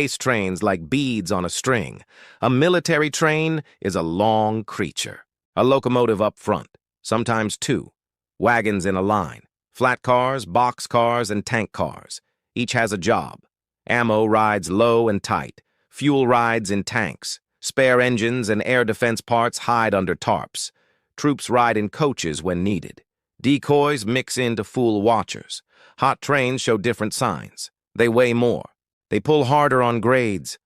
Space trains like beads on a string. A military train is a long creature. A locomotive up front, sometimes two. Wagons in a line. Flat cars, box cars, and tank cars. Each has a job. Ammo rides low and tight. Fuel rides in tanks. Spare engines and air defense parts hide under tarps. Troops ride in coaches when needed. Decoys mix in to fool watchers. Hot trains show different signs. They weigh more. They pull harder on grades.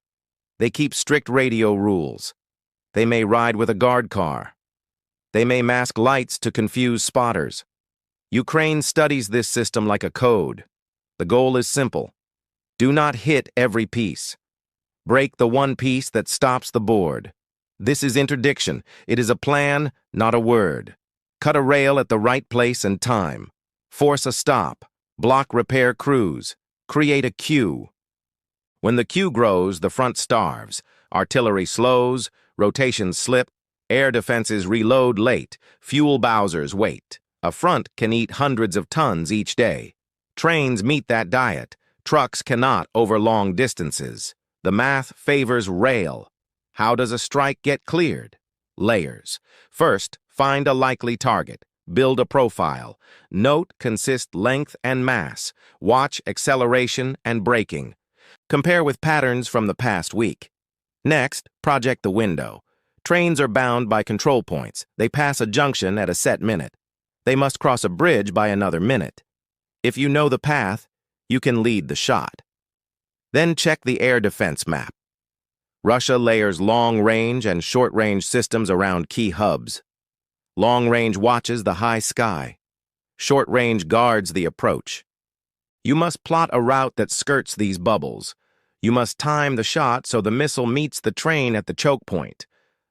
They keep strict radio rules. They may ride with a guard car. They may mask lights to confuse spotters. Ukraine studies this system like a code. The goal is simple. Do not hit every piece. Break the one piece that stops the board. This is interdiction. It is a plan, not a word. Cut a rail at the right place and time. Force a stop. Block repair crews. Create a queue. When the queue grows, the front starves. Artillery slows, rotations slip, air defenses reload late, fuel bowsers wait. A front can eat hundreds of tons each day. Trains meet that diet. Trucks cannot over long distances. The math favors rail. How does a strike get cleared? Layers. First, find a likely target. Build a profile. Note consist length and mass. Watch acceleration and braking. Compare with patterns from the past week. Next, project the window. Trains are bound by control points. They pass a junction at a set minute. They must cross a bridge by another minute. If you know the path, you can lead the shot. Then check the air defense map. Russia layers long-range and short-range systems around key hubs. Long-range watches the high sky. Short-range guards the approach. You must plot a route that skirts these bubbles. You must time the shot so the missile meets the train at the choke point.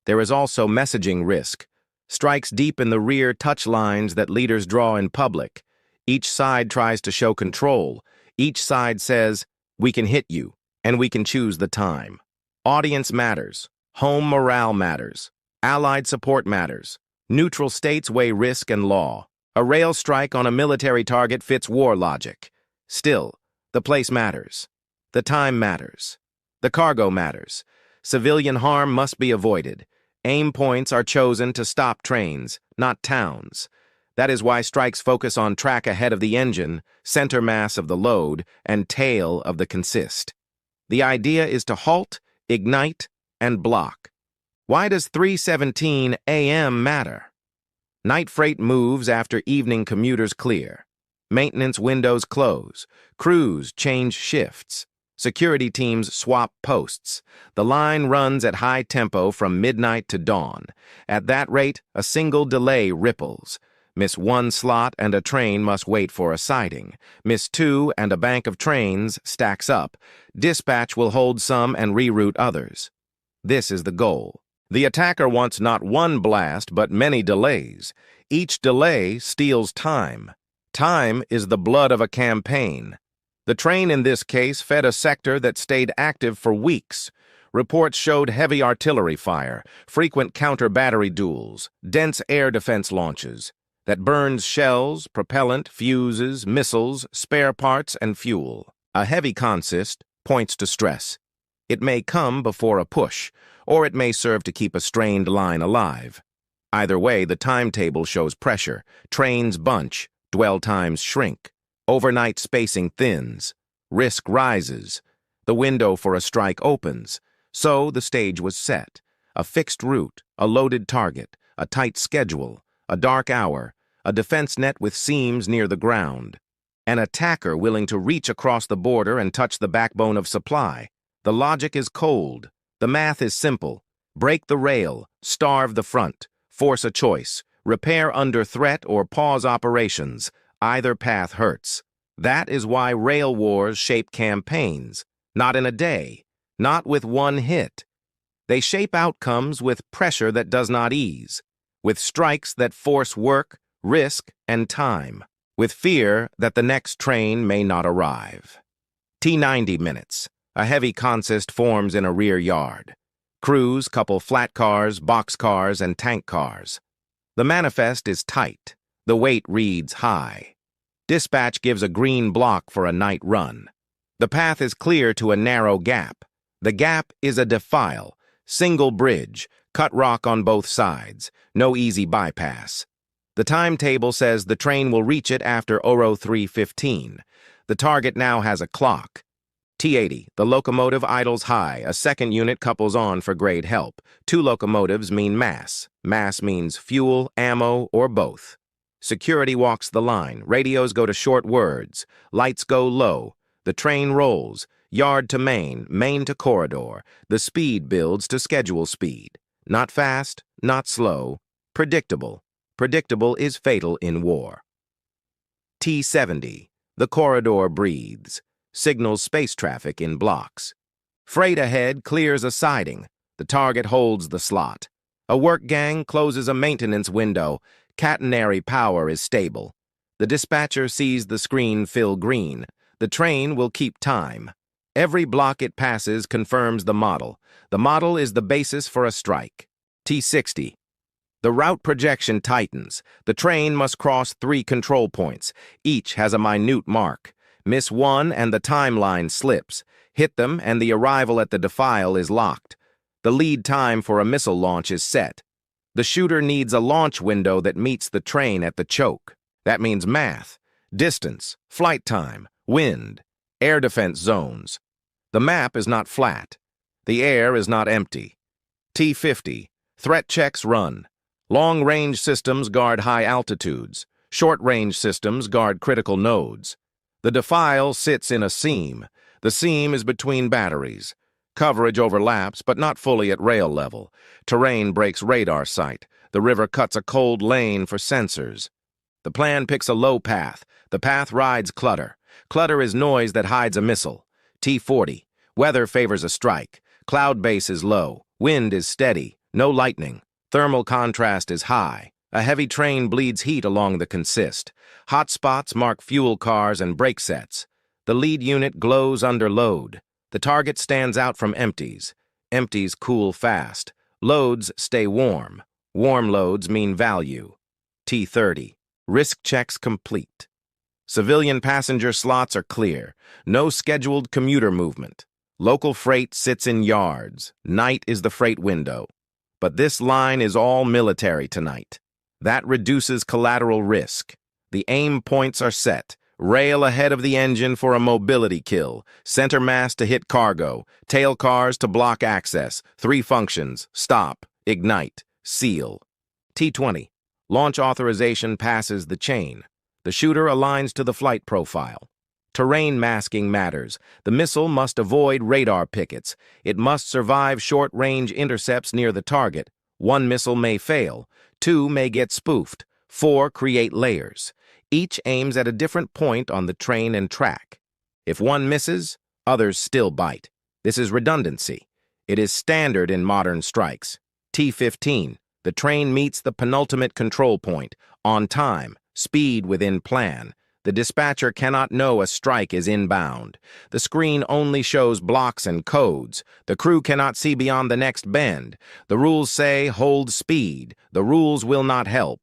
There is also messaging risk. Strikes deep in the rear touch lines that leaders draw in public. Each side tries to show control. Each side says, "We can hit you, and we can choose the time." Audience matters. Home morale matters. Allied support matters. Neutral states weigh risk and law. A rail strike on a military target fits war logic. Still, the place matters. The time matters. The cargo matters. Civilian harm must be avoided. Aim points are chosen to stop trains, not towns. That is why strikes focus on track ahead of the engine, center mass of the load, and tail of the consist. The idea is to halt, ignite, and block. Why does 3:17 a.m. matter? Night freight moves after evening commuters clear. Maintenance windows close. Crews change shifts. Security teams swap posts. The line runs at high tempo from midnight to dawn. At that rate, a single delay ripples. Miss one slot and a train must wait for a siding. Miss two and a bank of trains stacks up. Dispatch will hold some and reroute others. This is the goal. The attacker wants not one blast, but many delays. Each delay steals time. Time is the blood of a campaign. The train in this case fed a sector that stayed active for weeks. Reports showed heavy artillery fire, frequent counter-battery duels, dense air defense launches that burns shells, propellant, fuses, missiles, spare parts, and fuel. A heavy consist points to stress. It may come before a push, or it may serve to keep a strained line alive. Either way, the timetable shows pressure. Trains bunch, dwell times shrink. Overnight spacing thins. Risk rises. The window for a strike opens. So the stage was set. A fixed route, a loaded target, a tight schedule, a dark hour, a defense net with seams near the ground. An attacker willing to reach across the border and touch the backbone of supply. The logic is cold. The math is simple. Break the rail, starve the front, force a choice, repair under threat or pause operations. Either path hurts. That is why rail wars shape campaigns. Not in a day. Not with one hit. They shape outcomes with pressure that does not ease. With strikes that force work, risk, and time. With fear that the next train may not arrive. T90 minutes. A heavy consist forms in a rear yard. Crews couple flat cars, box cars, and tank cars. The manifest is tight. The weight reads high. Dispatch gives a green block for a night run. The path is clear to a narrow gap. The gap is a defile, single bridge, cut rock on both sides, no easy bypass. The timetable says the train will reach it after Oro 3:15. The target now has a clock. T80, the locomotive idles high, a second unit couples on for grade help. Two locomotives mean mass. Mass means fuel, ammo, or both. Security walks the line, radios go to short words, lights go low, the train rolls, yard to main, main to corridor, the speed builds to schedule speed. Not fast, not slow, predictable. Predictable is fatal in war. T70, the corridor breathes, signals space traffic in blocks. Freight ahead clears a siding, the target holds the slot. A work gang closes a maintenance window, catenary power is stable. The dispatcher sees the screen fill green. The train will keep time. Every block it passes confirms the model. The model is the basis for a strike. T60. The route projection tightens. The train must cross 3 control points. Each has a minute mark. Miss one and the timeline slips. Hit them and the arrival at the defile is locked. The lead time for a missile launch is set. The shooter needs a launch window that meets the train at the choke. That means math, distance, flight time, wind, air defense zones. The map is not flat. The air is not empty. T50. Threat checks run. Long-range systems guard high altitudes. Short-range systems guard critical nodes. The defile sits in a seam. The seam is between batteries. Coverage overlaps, but not fully at rail level. Terrain breaks radar sight. The river cuts a cold lane for sensors. The plan picks a low path. The path rides clutter. Clutter is noise that hides a missile. T40. Weather favors a strike. Cloud base is low. Wind is steady. No lightning. Thermal contrast is high. A heavy train bleeds heat along the consist. Hot spots mark fuel cars and brake sets. The lead unit glows under load. The target stands out from empties. Empties cool fast. Loads stay warm. Warm loads mean value. T30. Risk checks complete. Civilian passenger slots are clear. No scheduled commuter movement. Local freight sits in yards. Night is the freight window. But this line is all military tonight. That reduces collateral risk. The aim points are set. Rail ahead of the engine for a mobility kill. Center mass to hit cargo. Tail cars to block access. 3 functions. Stop. Ignite. Seal. T20. Launch authorization passes the chain. The shooter aligns to the flight profile. Terrain masking matters. The missile must avoid radar pickets. It must survive short-range intercepts near the target. 1 missile may fail. 2 may get spoofed. 4 create layers. Each aims at a different point on the train and track. If one misses, others still bite. This is redundancy. It is standard in modern strikes. T15. The train meets the penultimate control point. On time. Speed within plan. The dispatcher cannot know a strike is inbound. The screen only shows blocks and codes. The crew cannot see beyond the next bend. The rules say hold speed. The rules will not help.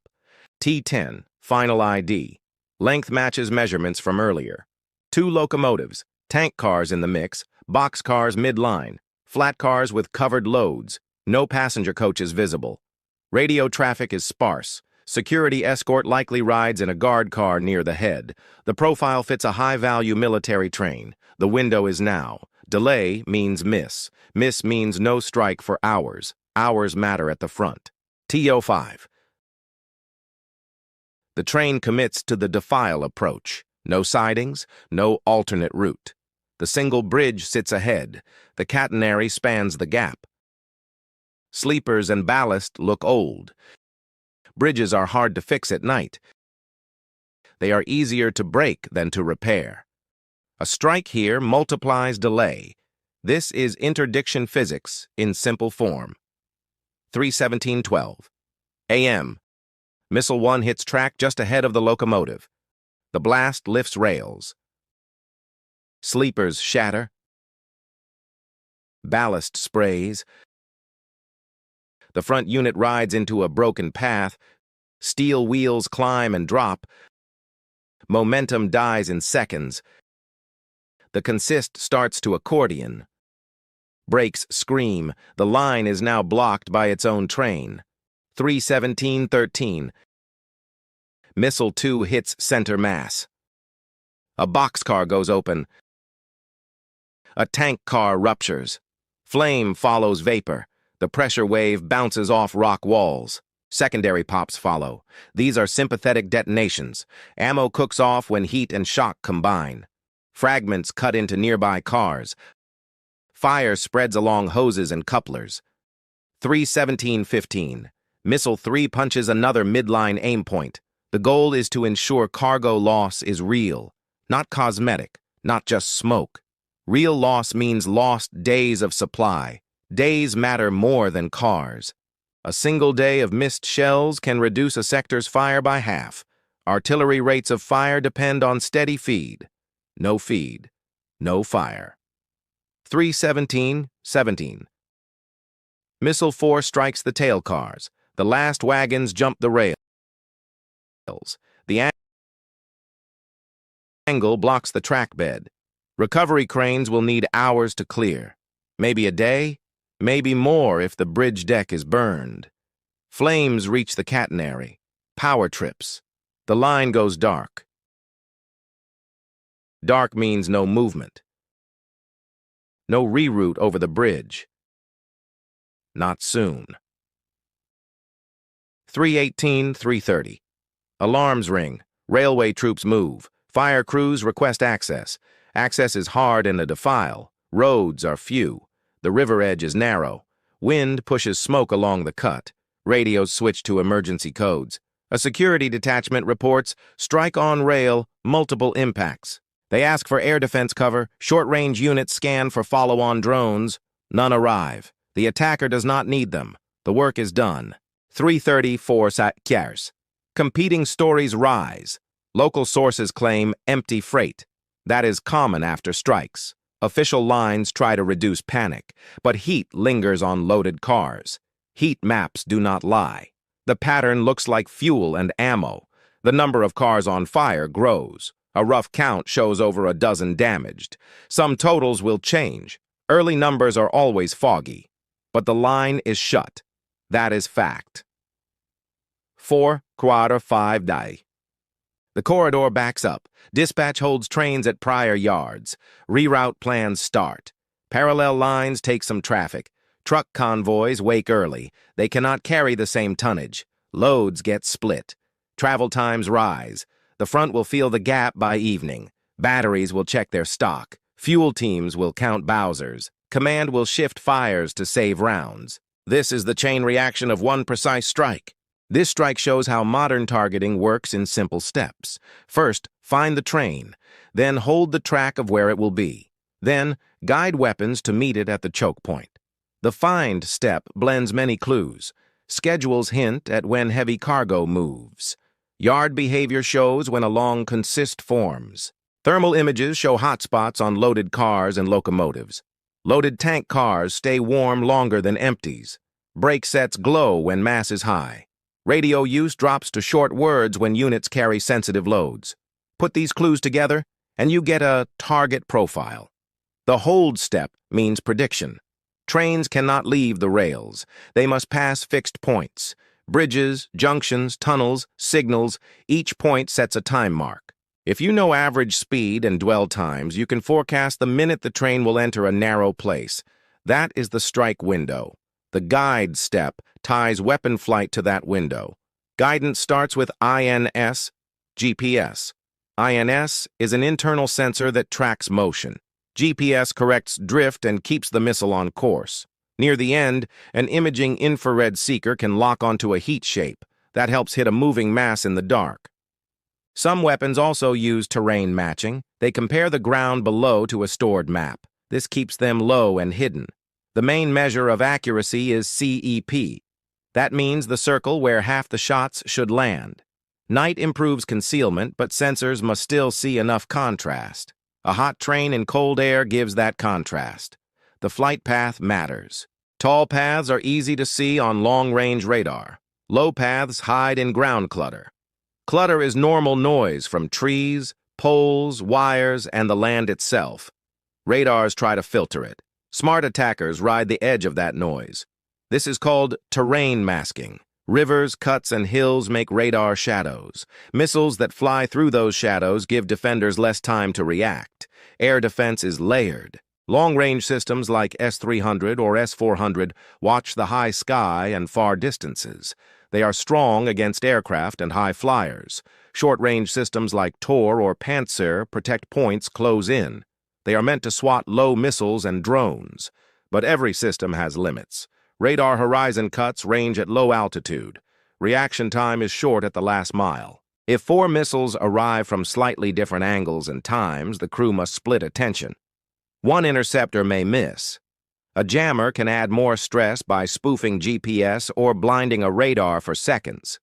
T10. Final ID. Length matches measurements from earlier. 2 locomotives. Tank cars in the mix. Box cars midline. Flat cars with covered loads. No passenger coaches visible. Radio traffic is sparse. Security escort likely rides in a guard car near the head. The profile fits a high-value military train. The window is now. Delay means miss. Miss means no strike for hours. Hours matter at the front. T05. The train commits to the defile approach. No sidings, no alternate route. The single bridge sits ahead. The catenary spans the gap. Sleepers and ballast look old. Bridges are hard to fix at night. They are easier to break than to repair. A strike here multiplies delay. This is interdiction physics in simple form. 3:17:12 a.m. Missile 1 hits track just ahead of the locomotive. The blast lifts rails. Sleepers shatter. Ballast sprays. The front unit rides into a broken path. Steel wheels climb and drop. Momentum dies in seconds. The consist starts to accordion. Brakes scream. The line is now blocked by its own train. 3:17:13. Missile 2 hits center mass. A boxcar goes open. A tank car ruptures. Flame follows vapor. The pressure wave bounces off rock walls. Secondary pops follow. These are sympathetic detonations. Ammo cooks off when heat and shock combine. Fragments cut into nearby cars. Fire spreads along hoses and couplers. 3:17:15. Missile 3 punches another midline aim point. The goal is to ensure cargo loss is real, not cosmetic, not just smoke. Real loss means lost days of supply. Days matter more than cars. A single day of missed shells can reduce a sector's fire by half. Artillery rates of fire depend on steady feed. No feed, no fire. 3:17:17. Missile 4 strikes the tail cars. The last wagons jump the rails. The angle blocks the track bed. Recovery cranes will need hours to clear. Maybe a day, maybe more if the bridge deck is burned. Flames reach the catenary. Power trips. The line goes dark. Dark means no movement. No reroute over the bridge. Not soon. 3:18:330. Alarms ring. Railway troops move. Fire crews request access. Access is hard in a defile. Roads are few. The river edge is narrow. Wind pushes smoke along the cut. Radios switch to emergency codes. A security detachment reports, strike on rail, multiple impacts. They ask for air defense cover. Short-range units scan for follow-on drones. None arrive. The attacker does not need them. The work is done. 3:34. Competing stories rise. Local sources claim empty freight. That is common after strikes. Official lines try to reduce panic, but heat lingers on loaded cars. Heat maps do not lie. The pattern looks like fuel and ammo. The number of cars on fire grows. A rough count shows over a dozen damaged. Some totals will change. Early numbers are always foggy. But the line is shut. That is fact. 4:45. The corridor backs up. Dispatch holds trains at prior yards. Reroute plans start. Parallel lines take some traffic. Truck convoys wake early. They cannot carry the same tonnage. Loads get split. Travel times rise. The front will feel the gap by evening. Batteries will check their stock. Fuel teams will count Bowsers. Command will shift fires to save rounds. This is the chain reaction of one precise strike. This strike shows how modern targeting works in simple steps. First, find the train. Then hold the track of where it will be. Then, guide weapons to meet it at the choke point. The find step blends many clues. Schedules hint at when heavy cargo moves. Yard behavior shows when a long consist forms. Thermal images show hotspots on loaded cars and locomotives. Loaded tank cars stay warm longer than empties. Brake sets glow when mass is high. Radio use drops to short words when units carry sensitive loads. Put these clues together, and you get a target profile. The hold step means prediction. Trains cannot leave the rails. They must pass fixed points. Bridges, junctions, tunnels, signals, each point sets a time mark. If you know average speed and dwell times, you can forecast the minute the train will enter a narrow place. That is the strike window. The guide step ties weapon flight to that window. Guidance starts with INS, GPS. INS is an internal sensor that tracks motion. GPS corrects drift and keeps the missile on course. Near the end, an imaging infrared seeker can lock onto a heat shape. That helps hit a moving mass in the dark. Some weapons also use terrain matching. They compare the ground below to a stored map. This keeps them low and hidden. The main measure of accuracy is CEP. That means the circle where half the shots should land. Night improves concealment, but sensors must still see enough contrast. A hot train in cold air gives that contrast. The flight path matters. Tall paths are easy to see on long-range radar. Low paths hide in ground clutter. Clutter is normal noise from trees, poles, wires, and the land itself. Radars try to filter it. Smart attackers ride the edge of that noise. This is called terrain masking. Rivers, cuts, and hills make radar shadows. Missiles that fly through those shadows give defenders less time to react. Air defense is layered. Long-range systems like S-300 or S-400 watch the high sky and far distances. They are strong against aircraft and high flyers. Short-range systems like Tor or Panzer protect points close in. They are meant to swat low missiles and drones. But every system has limits. Radar horizon cuts range at low altitude. Reaction time is short at the last mile. If 4 missiles arrive from slightly different angles and times, the crew must split attention. One interceptor may miss. A jammer can add more stress by spoofing GPS or blinding a radar for seconds.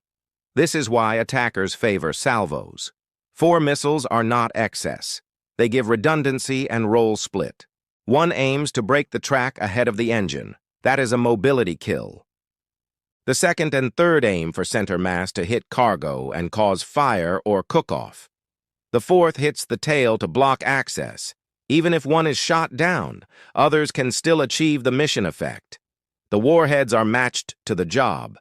This is why attackers favor salvos. 4 missiles are not excess. They give redundancy and roll split. One aims to break the track ahead of the engine. That is a mobility kill. The second and third aim for center mass to hit cargo and cause fire or cook-off. The fourth hits the tail to block access. Even if one is shot down, others can still achieve the mission effect. The warheads are matched to the job.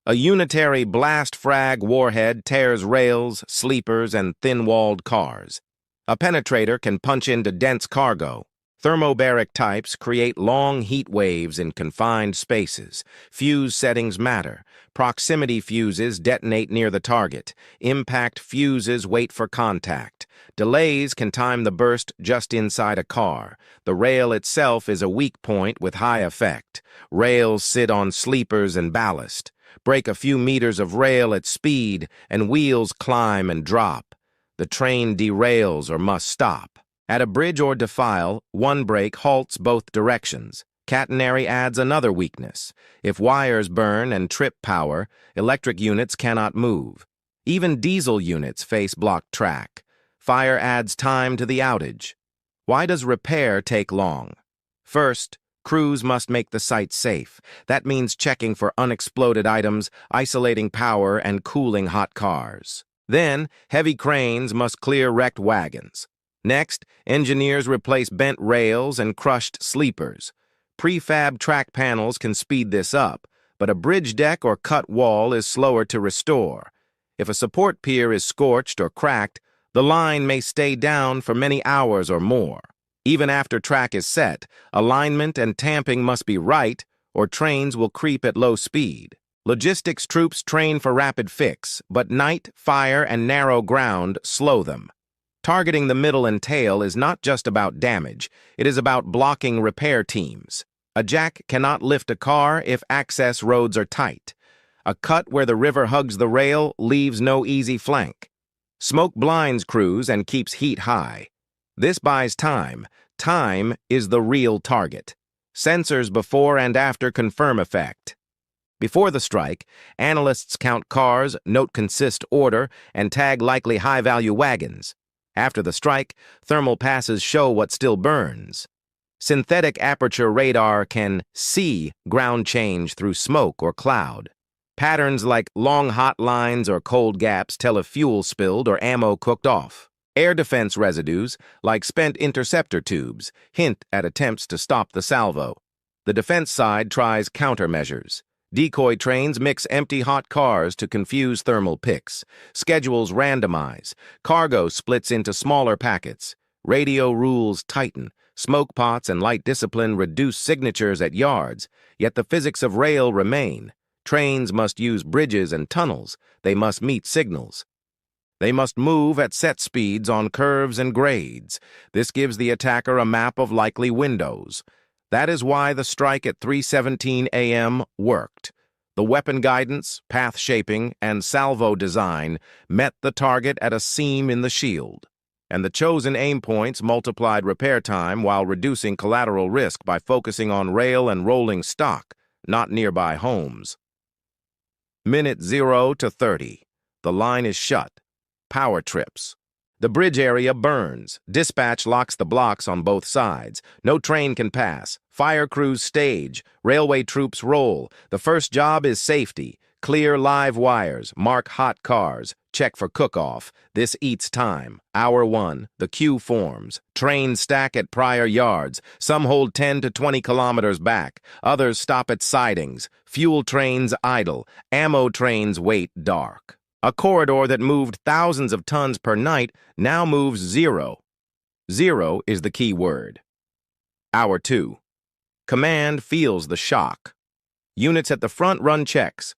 A unitary blast frag warhead tears rails, sleepers, and thin-walled cars. A penetrator can punch into dense cargo. Thermobaric types create long heat waves in confined spaces. Fuse settings matter. Proximity fuses detonate near the target. Impact fuses wait for contact. Delays can time the burst just inside a car. The rail itself is a weak point with high effect. Rails sit on sleepers and ballast. Break a few meters of rail at speed, and wheels climb and drop. The train derails or must stop. At a bridge or defile, one brake halts both directions. Catenary adds another weakness. If wires burn and trip power, electric units cannot move. Even diesel units face blocked track. Fire adds time to the outage. Why does repair take long? First, crews must make the site safe. That means checking for unexploded items, isolating power, and cooling hot cars. Then, heavy cranes must clear wrecked wagons. Next, engineers replace bent rails and crushed sleepers. Prefab track panels can speed this up, but a bridge deck or cut wall is slower to restore. If a support pier is scorched or cracked, the line may stay down for many hours or more. Even after track is set, alignment and tamping must be right, or trains will creep at low speed. Logistics troops train for rapid fix, but night, fire, and narrow ground slow them. Targeting the middle and tail is not just about damage, it is about blocking repair teams. A jack cannot lift a car if access roads are tight. A cut where the river hugs the rail leaves no easy flank. Smoke blinds crews and keeps heat high. This buys time. Time is the real target. Sensors before and after confirm effect. Before the strike, analysts count cars, note consist order, and tag likely high-value wagons. After the strike, thermal passes show what still burns. Synthetic aperture radar can see ground change through smoke or cloud. Patterns like long hot lines or cold gaps tell if fuel spilled or ammo cooked off. Air defense residues, like spent interceptor tubes, hint at attempts to stop the salvo. The defense side tries countermeasures. Decoy trains mix empty hot cars to confuse thermal picks. Schedules randomize. Cargo splits into smaller packets. Radio rules tighten. Smoke pots and light discipline reduce signatures at yards, yet the physics of rail remain. Trains must use bridges and tunnels. They must meet signals. They must move at set speeds on curves and grades. This gives the attacker a map of likely windows. That is why the strike at 3:17 a.m. worked. The weapon guidance, path shaping, and salvo design met the target at a seam in the shield. And the chosen aim points multiplied repair time while reducing collateral risk by focusing on rail and rolling stock, not nearby homes. Minute 0 to 30. The line is shut. Power trips. The bridge area burns. Dispatch locks the blocks on both sides. No train can pass. Fire crews stage. Railway troops roll. The first job is safety. Clear live wires. Mark hot cars. Check for cook-off. This eats time. Hour 1, the queue forms. Trains stack at prior yards. Some hold 10 to 20 kilometers back. Others stop at sidings. Fuel trains idle. Ammo trains wait dark. A corridor that moved thousands of tons per night now moves 0. 0 is the key word. Hour 2. Command feels the shock. Units at the front run checks.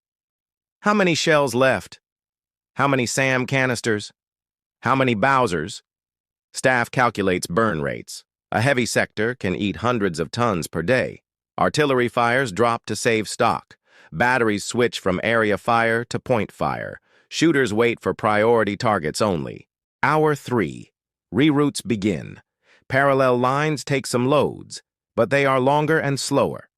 How many shells left? How many SAM canisters? How many Bowsers? Staff calculates burn rates. A heavy sector can eat hundreds of tons per day. Artillery fires drop to save stock. Batteries switch from area fire to point fire. Shooters wait for priority targets only. Hour 3. Reroutes begin. Parallel lines take some loads, but they are longer and slower.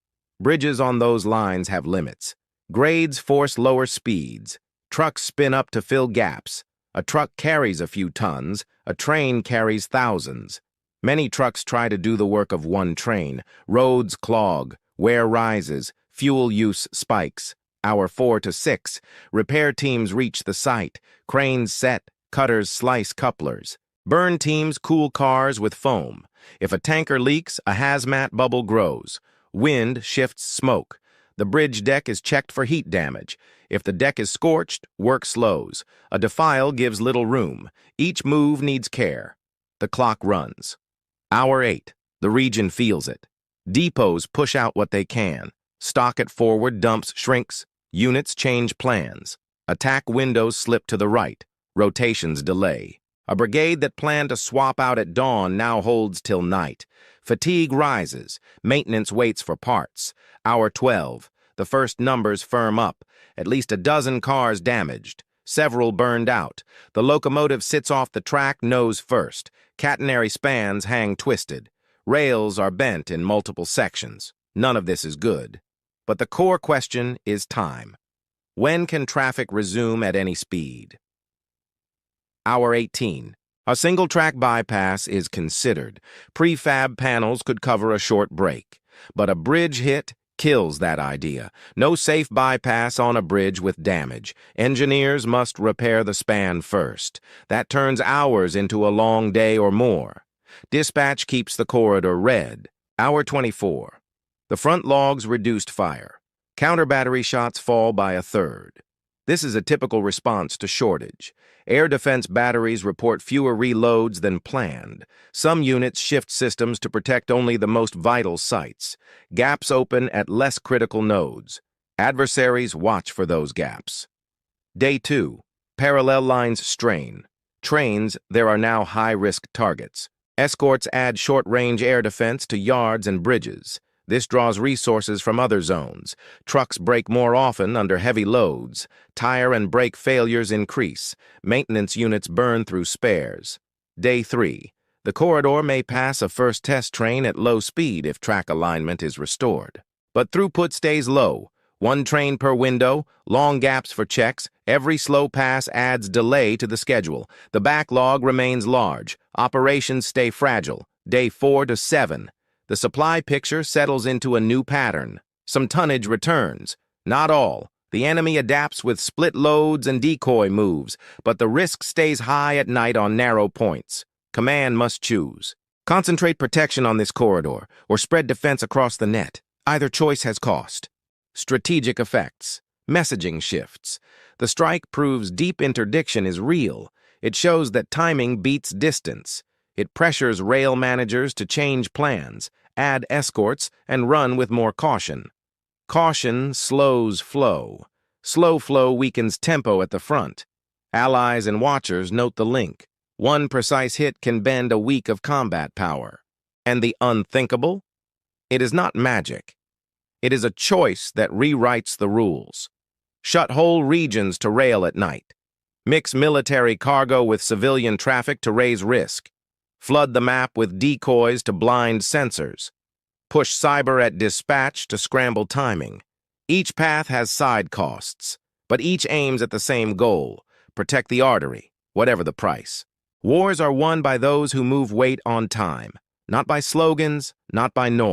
Bridges on those lines have limits. Grades force lower speeds. Trucks spin up to fill gaps. A truck carries a few tons. A train carries thousands. Many trucks try to do the work of one train. Roads clog. Wear rises. Fuel use spikes. Hour 4 to 6. Repair teams reach the site. Cranes set. Cutters slice couplers. Burn teams cool cars with foam. If a tanker leaks, a hazmat bubble grows. Wind shifts smoke. The bridge deck is checked for heat damage. If the deck is scorched, work slows. A defile gives little room. Each move needs care. The clock runs. Hour 8. The region feels it. Depots push out what they can. Stock at forward dumps shrinks. Units change plans. Attack windows slip to the right. Rotations delay. A brigade that planned to swap out at dawn now holds till night. Fatigue rises. Maintenance waits for parts. Hour 12. The first numbers firm up. At least a dozen cars damaged. Several burned out. The locomotive sits off the track nose first. Catenary spans hang twisted. Rails are bent in multiple sections. None of this is good. But the core question is time. When can traffic resume at any speed? Hour 18. A single-track bypass is considered. Prefab panels could cover a short break. But a bridge hit kills that idea. No safe bypass on a bridge with damage. Engineers must repair the span first. That turns hours into a long day or more. Dispatch keeps the corridor red. Hour 24. The front logs reduced fire. Counter-battery shots fall by a third. This is a typical response to shortage. Air defense batteries report fewer reloads than planned. Some units shift systems to protect only the most vital sites. Gaps open at less critical nodes. Adversaries watch for those gaps. Day 2. Parallel lines strain. Trains, there are now high-risk targets. Escorts add short-range air defense to yards and bridges. This draws resources from other zones. Trucks break more often under heavy loads. Tire and brake failures increase. Maintenance units burn through spares. Day 3. The corridor may pass a first test train at low speed if track alignment is restored. But throughput stays low. One train per window, long gaps for checks. Every slow pass adds delay to the schedule. The backlog remains large. Operations stay fragile. Day 4 to 7. The supply picture settles into a new pattern. Some tonnage returns. Not all. The enemy adapts with split loads and decoy moves, but the risk stays high at night on narrow points. Command must choose. Concentrate protection on this corridor, or spread defense across the net. Either choice has cost. Strategic effects. Messaging shifts. The strike proves deep interdiction is real. It shows that timing beats distance. It pressures rail managers to change plans, add escorts, and run with more caution. Caution slows flow. Slow flow weakens tempo at the front. Allies and watchers note the link. One precise hit can bend a week of combat power. And the unthinkable? It is not magic. It is a choice that rewrites the rules. Shut whole regions to rail at night. Mix military cargo with civilian traffic to raise risk. Flood the map with decoys to blind sensors. Push cyber at dispatch to scramble timing. Each path has side costs, but each aims at the same goal: protect the artery, whatever the price. Wars are won by those who move weight on time, not by slogans, not by noise.